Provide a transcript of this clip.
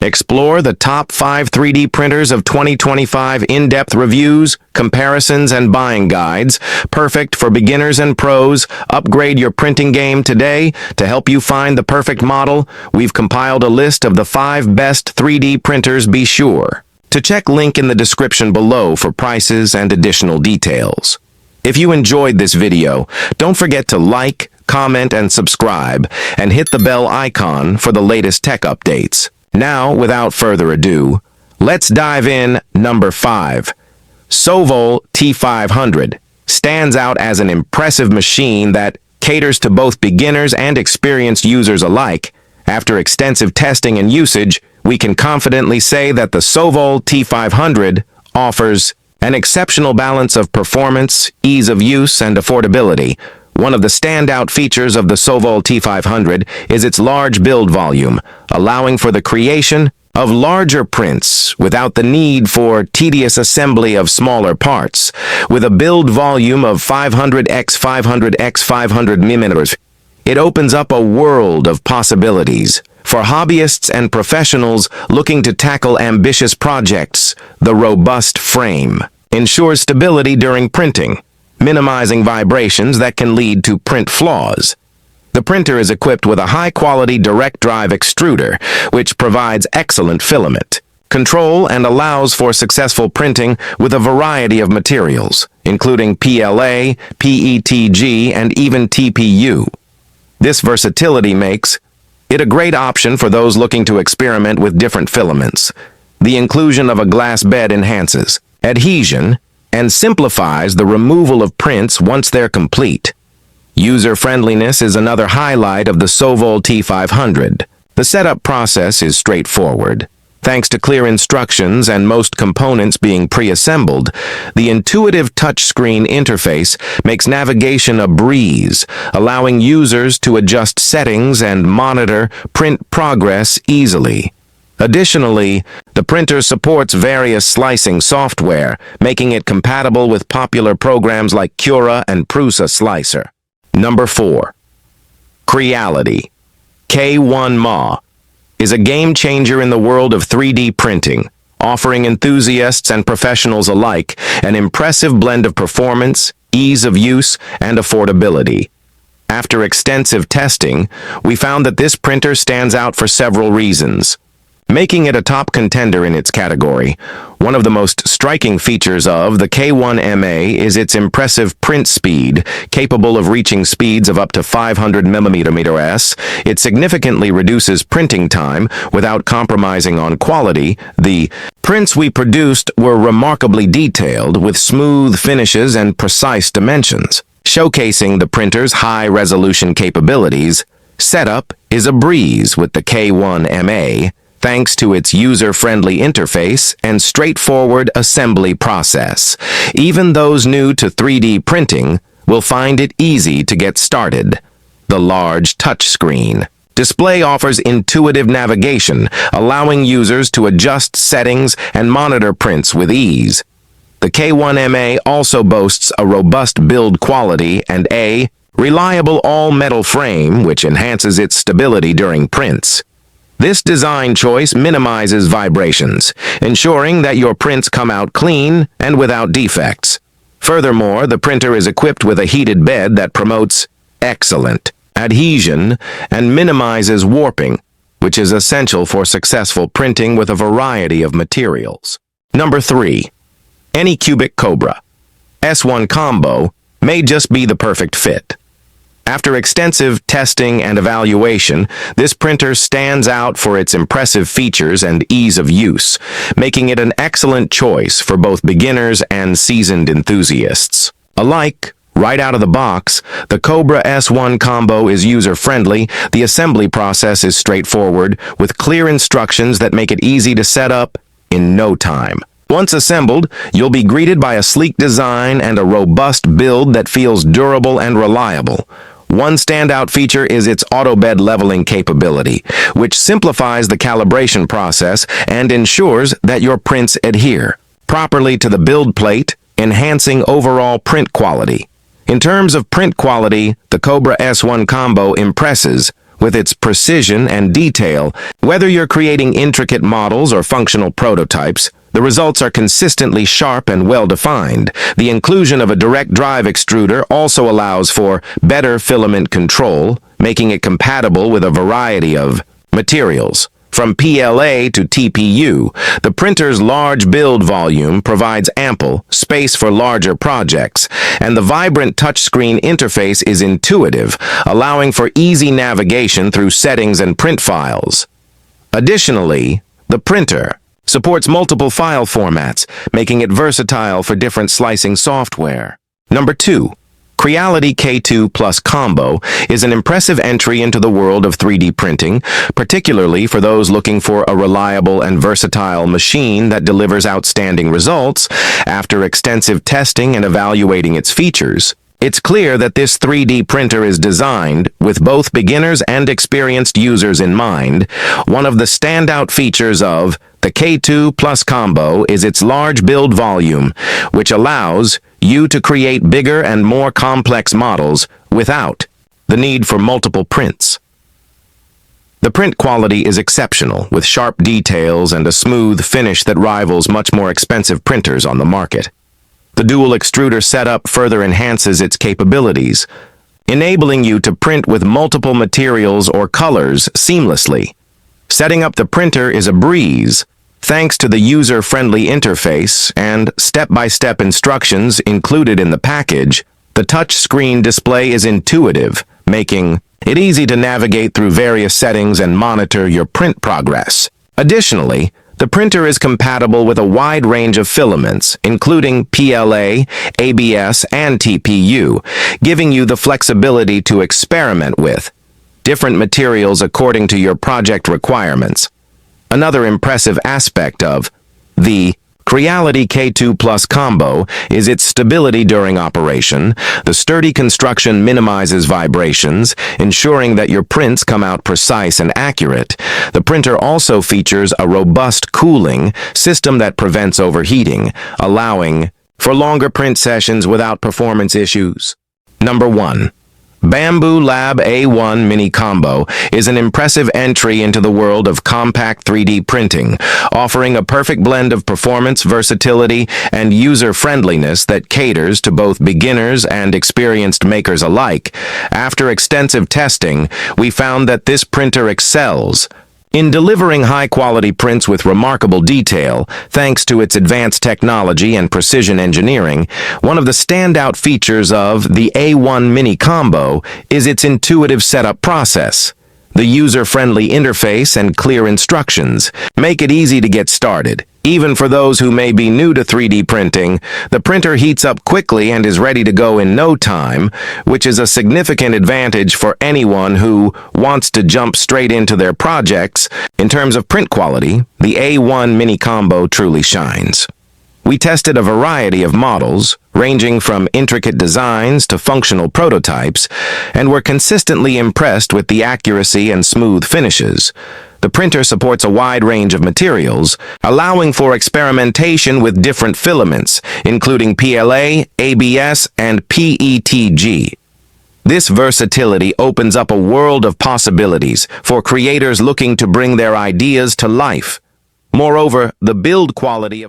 Explore the top 5 3D printers of 2025 in-depth reviews, comparisons, and buying guides, perfect for beginners and pros. Upgrade your printing game today. To help you find the perfect model, we've compiled a list of the 5 best 3D printers. Be sure to check link in the description below for prices and additional details. If you enjoyed this video, don't forget to like, comment, and subscribe, and hit the bell icon for the latest tech updates. Now, without further ado, let's dive in. Number 5. Sovol T500 stands out as an impressive machine that caters to both beginners and experienced users alike. After extensive testing and usage, we can confidently say that the Sovol T500 offers an exceptional balance of performance, ease of use, and affordability. One of the standout features of the Sovol T500 is its large build volume, allowing for the creation of larger prints without the need for tedious assembly of smaller parts. With a build volume of 500 x 500 x 500 mm, it opens up a world of possibilities. For hobbyists and professionals looking to tackle ambitious projects, the robust frame ensures stability during printing, minimizing vibrations that can lead to print flaws. The printer is equipped with a high-quality direct drive extruder, which provides excellent filament control and allows for successful printing with a variety of materials, including PLA, PETG, and even TPU. This versatility makes it a great option for those looking to experiment with different filaments. The inclusion of a glass bed enhances adhesion and simplifies the removal of prints once they're complete. User-friendliness is another highlight of the Sovol T500. The setup process is straightforward. Thanks to clear instructions and most components being pre-assembled, the intuitive touchscreen interface makes navigation a breeze, allowing users to adjust settings and monitor print progress easily. Additionally, the printer supports various slicing software, making it compatible with popular programs like Cura and Prusa Slicer. Number 4. Creality K1 MA is a game-changer in the world of 3D printing, offering enthusiasts and professionals alike an impressive blend of performance, ease of use, and affordability. After extensive testing, we found that this printer stands out for several reasons, making it a top contender in its category. One of the most striking features of the K1 MA is its impressive print speed, capable of reaching speeds of up to 500 mm/s. It significantly reduces printing time without compromising on quality. The prints we produced were remarkably detailed, with smooth finishes and precise dimensions, showcasing the printer's high-resolution capabilities. Setup is a breeze with the K1 MA, thanks to its user-friendly interface and straightforward assembly process. Even those new to 3D printing will find it easy to get started. The large touchscreen display offers intuitive navigation, allowing users to adjust settings and monitor prints with ease. The K1 MA also boasts a robust build quality and a reliable all-metal frame, which enhances its stability during prints. This design choice minimizes vibrations, ensuring that your prints come out clean and without defects. Furthermore, the printer is equipped with a heated bed that promotes excellent adhesion and minimizes warping, which is essential for successful printing with a variety of materials. Number 3. Anycubic Kobra S1 Combo may just be the perfect fit. After extensive testing and evaluation, this printer stands out for its impressive features and ease of use, making it an excellent choice for both beginners and seasoned enthusiasts alike. Right out of the box, the Kobra S1 Combo is user-friendly. The assembly process is straightforward, with clear instructions that make it easy to set up in no time. Once assembled, you'll be greeted by a sleek design and a robust build that feels durable and reliable. One standout feature is its auto bed leveling capability, which simplifies the calibration process and ensures that your prints adhere properly to the build plate, enhancing overall print quality. In terms of print quality, the Kobra S1 Combo impresses with its precision and detail. Whether you're creating intricate models or functional prototypes, the results are consistently sharp and well-defined. The inclusion of a direct drive extruder also allows for better filament control, making it compatible with a variety of materials. From PLA to TPU, the printer's large build volume provides ample space for larger projects, and the vibrant touchscreen interface is intuitive, allowing for easy navigation through settings and print files. Additionally, the printer supports multiple file formats, making it versatile for different slicing software. Number 2. Creality K2 Plus Combo is an impressive entry into the world of 3D printing, particularly for those looking for a reliable and versatile machine that delivers outstanding results. After extensive testing and evaluating its features, it's clear that this 3D printer is designed with both beginners and experienced users in mind. One of the standout features of the K2 Plus Combo is its large build volume, which allows you to create bigger and more complex models without the need for multiple prints. The print quality is exceptional, with sharp details and a smooth finish that rivals much more expensive printers on the market. The dual extruder setup further enhances its capabilities, enabling you to print with multiple materials or colors seamlessly. Setting up the printer is a breeze, thanks to the user-friendly interface and step-by-step instructions included in the package. The touchscreen display is intuitive, making it easy to navigate through various settings and monitor your print progress. Additionally, the printer is compatible with a wide range of filaments, including PLA, ABS, and TPU, giving you the flexibility to experiment with different materials according to your project requirements. Another impressive aspect of the Creality K2 Plus Combo is its stability during operation. The sturdy construction minimizes vibrations, ensuring that your prints come out precise and accurate. The printer also features a robust cooling system that prevents overheating, allowing for longer print sessions without performance issues. Number 1. Bamboo Lab A1 Mini Combo is an impressive entry into the world of compact 3D printing, offering a perfect blend of performance, versatility, and user-friendliness that caters to both beginners and experienced makers alike. After extensive testing, we found that this printer excels in delivering high-quality prints with remarkable detail, thanks to its advanced technology and precision engineering. One of the standout features of the A1 Mini Combo is its intuitive setup process. The user-friendly interface and clear instructions make it easy to get started. Even for those who may be new to 3D printing, the printer heats up quickly and is ready to go in no time, which is a significant advantage for anyone who wants to jump straight into their projects. In terms of print quality, the A1 Mini Combo truly shines. We tested a variety of models, ranging from intricate designs to functional prototypes, and were consistently impressed with the accuracy and smooth finishes. The printer supports a wide range of materials, allowing for experimentation with different filaments, including PLA, ABS, and PETG. This versatility opens up a world of possibilities for creators looking to bring their ideas to life. Moreover, the build quality of